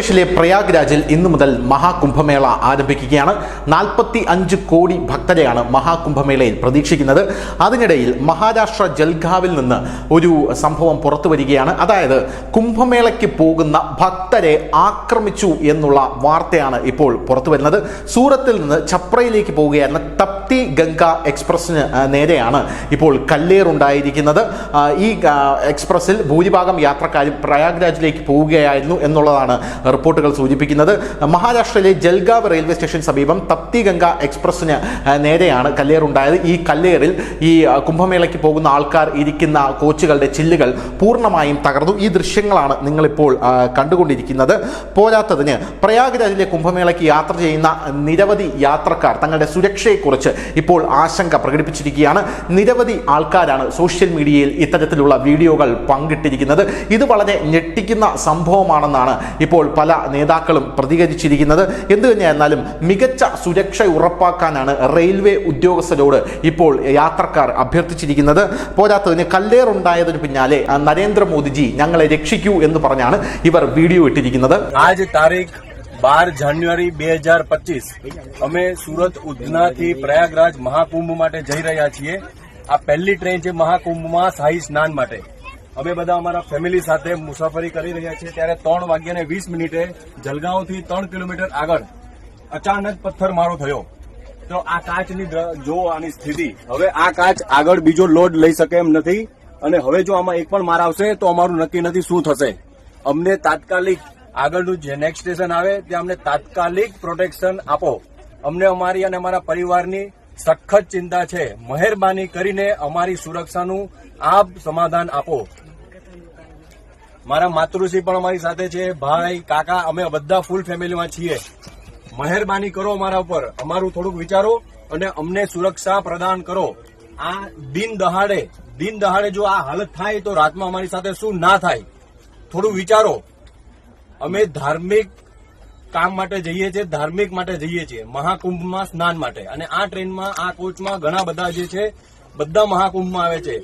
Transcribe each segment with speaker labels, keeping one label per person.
Speaker 1: ഉത്തർപ്രദേശിലെ പ്രയാഗ്രാജിൽ ഇന്നു മുതൽ മഹാകുംഭമേള ആരംഭിക്കുകയാണ്. 45 കോടി ഭക്തരെയാണ് മഹാകുംഭമേളയിൽ പ്രതീക്ഷിക്കുന്നത്. അതിനിടയിൽ മഹാരാഷ്ട്ര ജൽഗാവിൽ നിന്ന് ഒരു സംഭവം പുറത്തു വരികയാണ്. അതായത് കുംഭമേളയ്ക്ക് പോകുന്ന ഭക്തരെ ആക്രമിച്ചു എന്നുള്ള വാർത്തയാണ് ഇപ്പോൾ പുറത്തു വരുന്നത്. സൂറത്തിൽ നിന്ന് ഛപ്രയിലേക്ക് പോവുകയായിരുന്ന തപ്തി ഗംഗ എക്സ്പ്രസിന് നേരെയാണ് ഇപ്പോൾ കല്ലേറുണ്ടായിരിക്കുന്നത്. ഈ എക്സ്പ്രസിൽ ഭൂരിഭാഗം യാത്രക്കാരും പ്രയാഗ്രാജിലേക്ക് പോവുകയായിരുന്നു എന്നുള്ളതാണ് റിപ്പോർട്ടുകൾ സൂചിപ്പിക്കുന്നത്. മഹാരാഷ്ട്രയിലെ ജൽഗാവ് റെയിൽവേ സ്റ്റേഷൻ സമീപം തപ്തി ഗംഗ എക്സ്പ്രസിന് നേരെയാണ് കല്ലേറുണ്ടായത്. ഈ കല്ലേറിൽ ഈ കുംഭമേളയ്ക്ക് പോകുന്ന ആൾക്കാർ ഇരിക്കുന്ന കോച്ചുകളുടെ ചില്ലുകൾ പൂർണ്ണമായും തകർന്നു. ഈ ദൃശ്യങ്ങളാണ് നിങ്ങളിപ്പോൾ കണ്ടുകൊണ്ടിരിക്കുന്നത്. പോരാത്തതിന് പ്രയാഗ്രാജിലെ കുംഭമേളയ്ക്ക് യാത്ര ചെയ്യുന്ന നിരവധി യാത്രക്കാർ തങ്ങളുടെ സുരക്ഷയെക്കുറിച്ച് ഇപ്പോൾ ആശങ്ക പ്രകടിപ്പിച്ചിരിക്കുകയാണ്. നിരവധി ആൾക്കാരാണ് സോഷ്യൽ മീഡിയയിൽ ഇത്തരത്തിലുള്ള വീഡിയോകൾ പങ്കിട്ടിരിക്കുന്നത്. ഇത് വളരെ ഞെട്ടിക്കുന്ന സംഭവമാണെന്നാണ് ഇപ്പോൾ പല നേതാക്കളും പ്രതികരിച്ചിരിക്കുന്നത്. എന്തു തന്നെയായിരുന്നാലും മികച്ച സുരക്ഷ ഉറപ്പാക്കാനാണ് റെയിൽവേ ഉദ്യോഗസ്ഥരോട് ഇപ്പോൾ യാത്രക്കാർ അഭ്യർത്ഥിച്ചിരിക്കുന്നത്. പോരാത്തതിന് കല്ലേറുണ്ടായതിനു പിന്നാലെ നരേന്ദ്രമോദിജി ഞങ്ങളെ രക്ഷിക്കൂ എന്ന് പറഞ്ഞാണ് ഇവർ വീഡിയോ ഇട്ടിരിക്കുന്നത്.
Speaker 2: 12 જાન્યુઆરી 2025 અમે સુરત ઉધનાથી પ્રયાગરાજ મહાકુંભ માટે જઈ રહ્યા છીએ. આ પહેલી ટ્રેન છે મહાકુંભમાં શાહી સ્નાન માટે. અમે બધા અમારા ફેમિલી સાથે મુસાફરી કરી રહ્યા છીએ. ત્યારે 3:20 જલગાંવથી 3 કિલોમીટર આગળ અચાનક પથ્થરમારો થયો. તો આ કાચની જો આની સ્થિતિ, હવે આ કાચ આગળ બીજો લોડ લઈ શકે એમ નથી અને હવે જો આમાં એક પણ માર આવશે તો અમારું નક્કી નથી શું થશે. અમને તાત્કાલિક આગળનું જે નેક્સ્ટ સ્ટેશન આવે ત્યાં અમને તાત્કાલિક પ્રોટેક્શન આપો. અમને અમારી અને અમારા પરિવારની સખત ચિંતા છે. મહેરબાની કરીને અમારી સુરક્ષાનું આપ સમાધાન આપો. મારા માતૃશ્રી પણ અમારી સાથે છે, ભાઈ કાકા, અમે બધા ફૂલ ફેમિલીમાં છીએ. મહેરબાની કરો અમારા ઉપર, અમારું થોડુંક વિચારો અને અમને સુરક્ષા પ્રદાન કરો. આ દિન દહાડે જો આ હાલત થાય તો રાતમાં અમારી સાથે શું ના થાય થોડું વિચારો. અમે ધાર્મિક કામ માટે જઈએ છીએ, ધાર્મિક માટે જઈએ છીએ, મહાકુંભમાં સ્નાન માટે. અને આ ટ્રેનમાં આ કોચમાં ઘણા બધા જે છે બધા મહાકુંભમાં આવે છે.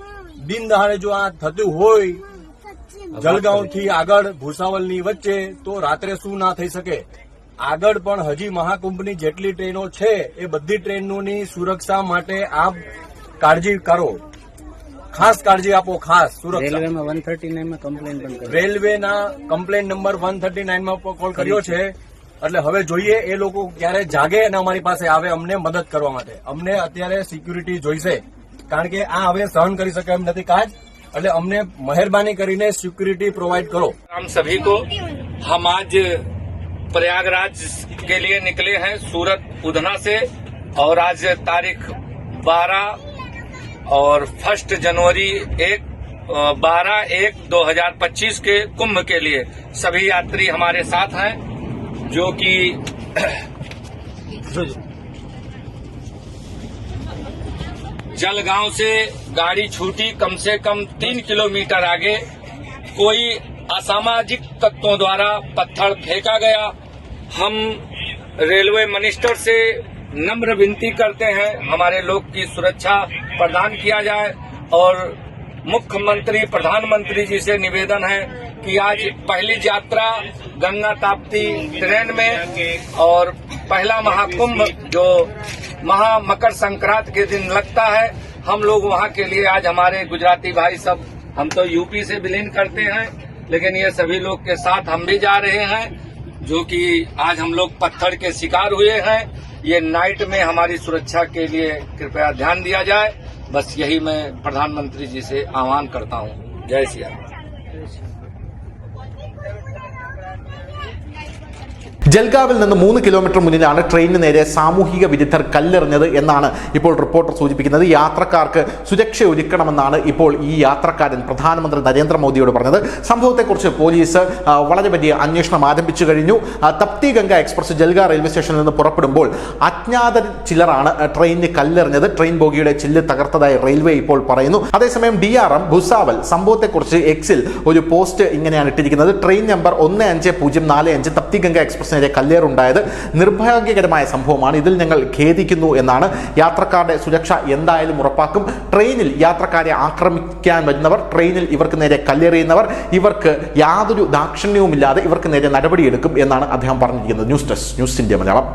Speaker 2: દિન દહાડે જો આ થતું હોય જલગાંવથી આગળ ભૂસાવલની વચ્ચે તો રાત્રે શું ના થઈ શકે. આગળ પણ હજી મહાકુંભની જેટલી ટ્રેનો છે એ બધી ટ્રેનોની સુરક્ષા માટે આપ કાળજી કરો, ખાસ કાળજી આપો. ખાસ સુરક્ષા.
Speaker 3: રેલવેમાં 139 માં કમ્પ્લેન પણ કરી,
Speaker 2: રેલવેના કમ્પ્લેન નંબર 139 માં કોલ કર્યો છે. એટલે હવે જોઈએ એ લોકો ક્યારે જાગે અને અમારી પાસે આવે અમને મદદ કરવા માટે. અમને અત્યારે સિક્યુરિટી જોઈશે કારણ કે આ હવે સહન કરી શકે એમ નથી કાજ. એટલે અમને મહેરબાની કરીને સિક્યુરિટી પ્રોવાઈડ કરો.
Speaker 4: हम सभी को, हम आज प्रयागराज के लिए निकले हैं सूरत उधना से और आज तारीख 12 और 1 जनवरी 12/1/2025 के कुंभ के लिए सभी यात्री हमारे साथ हैं जो कि जलगांव से गाड़ी छूटी कम से कम 3 किलोमीटर आगे कोई असामाजिक तत्वों द्वारा पत्थर फेंका गया. हम रेलवे मिनिस्टर से नम्र विनती करते हैं हमारे लोग की सुरक्षा प्रदान किया जाए और मुख्यमंत्री प्रधानमंत्री जी से निवेदन है कि आज पहली यात्रा गंगा ताप्ती ट्रेन में और पहला महाकुंभ जो मकर संक्रांति के दिन लगता है, हम लोग वहां के लिए आज हमारे गुजराती भाई सब, हम तो यूपी से बिलोंग करते हैं लेकिन ये सभी लोग के साथ हम भी जा रहे हैं जो कि आज हम लोग पत्थर के शिकार हुए हैं. ये नाइट में हमारी सुरक्षा के लिए कृपया ध्यान दिया जाए. बस यही मैं प्रधानमंत्री जी से आह्वान करता हूँ. जय श्री राम.
Speaker 1: ജൽഗാവിൽ നിന്ന് 3 കിലോമീറ്റർ മുന്നിലാണ് ട്രെയിനിന് നേരെ സാമൂഹിക വിരുദ്ധർ കല്ലെറിഞ്ഞത് എന്നാണ് ഇപ്പോൾ റിപ്പോർട്ടർ സൂചിപ്പിക്കുന്നത്. യാത്രക്കാർക്ക് സുരക്ഷ ഒരുക്കണമെന്നാണ് ഇപ്പോൾ ഈ യാത്രക്കാരൻ പ്രധാനമന്ത്രി നരേന്ദ്രമോദിയോട് പറഞ്ഞത്. സംഭവത്തെക്കുറിച്ച് പോലീസ് വളരെ വലിയ അന്വേഷണം ആരംഭിച്ചു കഴിഞ്ഞു. തപ്തി ഗംഗ എക്സ്പ്രസ് ജൽഗാ റെയിൽവേ സ്റ്റേഷനിൽ നിന്ന് പുറപ്പെടുമ്പോൾ അജ്ഞാത ചിലരാണ് ട്രെയിനിന് കല്ലെറിഞ്ഞത്. ട്രെയിൻ ബോഗിയുടെ ചില്ല് തകർത്തതായി റെയിൽവേ ഇപ്പോൾ പറയുന്നു. അതേസമയം DRM ഭുസാവൽ സംഭവത്തെക്കുറിച്ച് എക്സിൽ ഒരു പോസ്റ്റ് ഇങ്ങനെയാണ് ഇട്ടിരിക്കുന്നത്. ട്രെയിൻ നമ്പർ 1504 തപ്തി ഗംഗ എക്സ്പ്രസിനെ നേരെ കല്ലേറുണ്ടായത് നിർഭാഗ്യകരമായ സംഭവമാണ്. ഇതിൽ ഞങ്ങൾ ഖേദിക്കുന്നു എന്നാണ്. യാത്രക്കാരുടെ സുരക്ഷ എന്തായാലും ഉറപ്പാക്കും. ട്രെയിനിൽ യാത്രക്കാരെ ആക്രമിക്കാൻ വരുന്നവർ, ട്രെയിനിൽ ഇവർക്ക് നേരെ കല്ലെറിയുന്നവർ, ഇവർക്ക് യാതൊരു ദാക്ഷിണ്യവുമില്ലാതെ ഇവർക്ക് നേരെ നടപടിയെടുക്കും എന്നാണ് അദ്ദേഹം പറഞ്ഞിരിക്കുന്നത്. News desk, news India Malayalam.